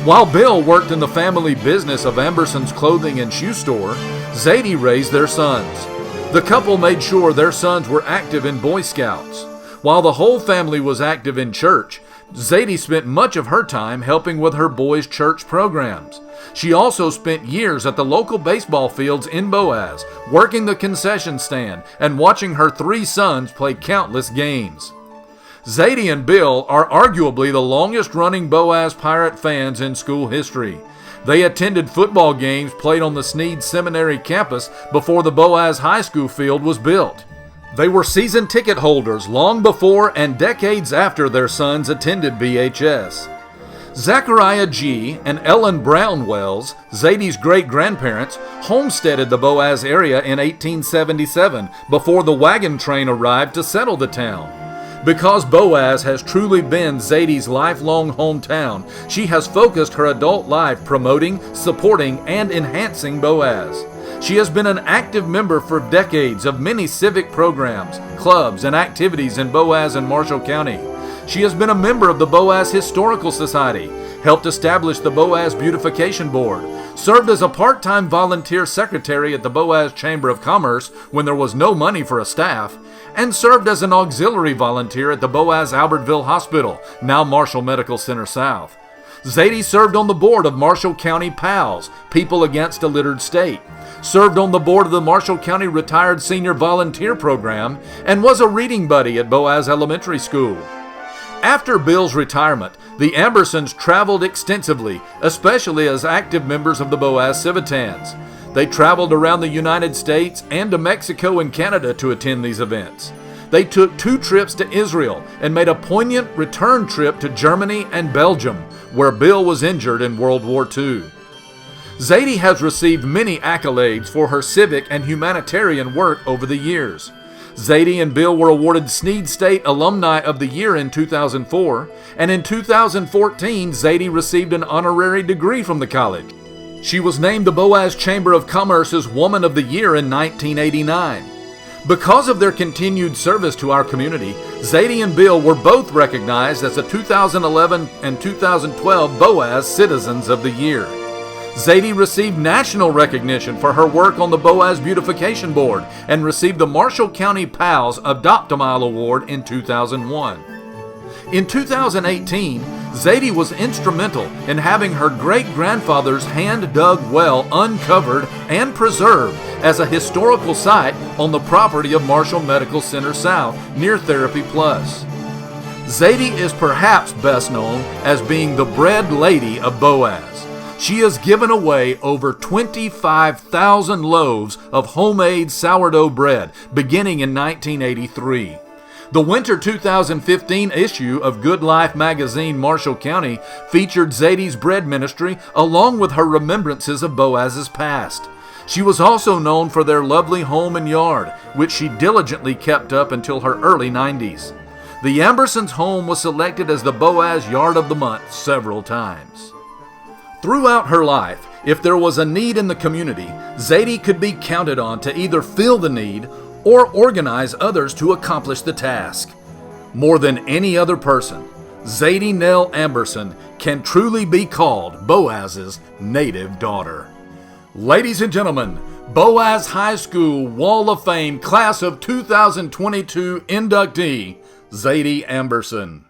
While Bill worked in the family business of Amberson's clothing and shoe store, Zadie raised their sons. The couple made sure their sons were active in Boy Scouts. While the whole family was active in church, Zadie spent much of her time helping with her boys' church programs. She also spent years at the local baseball fields in Boaz, working the concession stand and watching her 3 sons play countless games. Zadie and Bill are arguably the longest-running Boaz Pirate fans in school history. They attended football games played on the Sneed Seminary campus before the Boaz High School field was built. They were season ticket holders long before and decades after their sons attended BHS. Zachariah G. and Ellen Brown Wells, Zadie's great-grandparents, homesteaded the Boaz area in 1877 before the wagon train arrived to settle the town. Because Boaz has truly been Zadie's lifelong hometown, she has focused her adult life promoting, supporting, and enhancing Boaz. She has been an active member for decades of many civic programs, clubs, and activities in Boaz and Marshall County. She has been a member of the Boaz Historical Society, helped establish the Boaz Beautification Board, served as a part-time volunteer secretary at the Boaz Chamber of Commerce when there was no money for a staff, and served as an auxiliary volunteer at the Boaz Albertville Hospital, now Marshall Medical Center South. Zadie served on the board of Marshall County PALS, People Against a Littered State, served on the board of the Marshall County Retired Senior Volunteer Program, and was a reading buddy at Boaz Elementary School. After Bill's retirement, the Ambersons traveled extensively, especially as active members of the Boaz Civitans. They traveled around the United States and to Mexico and Canada to attend these events. They took 2 trips to Israel and made a poignant return trip to Germany and Belgium, where Bill was injured in World War II. Zadie has received many accolades for her civic and humanitarian work over the years. Zadie and Bill were awarded Sneed State Alumni of the Year in 2004, and in 2014, Zadie received an honorary degree from the college. She was named the Boaz Chamber of Commerce's Woman of the Year in 1989. Because of their continued service to our community, Zadie and Bill were both recognized as the 2011 and 2012 Boaz Citizens of the Year. Zadie received national recognition for her work on the Boaz Beautification Board and received the Marshall County PALS Adopt-A-Mile Award in 2001. In 2018, Zadie was instrumental in having her great-grandfather's hand-dug well uncovered and preserved as a historical site on the property of Marshall Medical Center South near Therapy Plus. Zadie is perhaps best known as being the bread lady of Boaz. She has given away over 25,000 loaves of homemade sourdough bread beginning in 1983. The winter 2015 issue of Good Life magazine Marshall County featured Zadie's bread ministry along with her remembrances of Boaz's past. She was also known for their lovely home and yard, which she diligently kept up until her early 90s. The Ambersons' home was selected as the Boaz Yard of the Month several times. Throughout her life, if there was a need in the community, Zadie could be counted on to either fill the need or organize others to accomplish the task. More than any other person, Zadie Nell Amberson can truly be called Boaz's native daughter. Ladies and gentlemen, Boaz High School Wall of Fame Class of 2022 inductee, Zadie Amberson.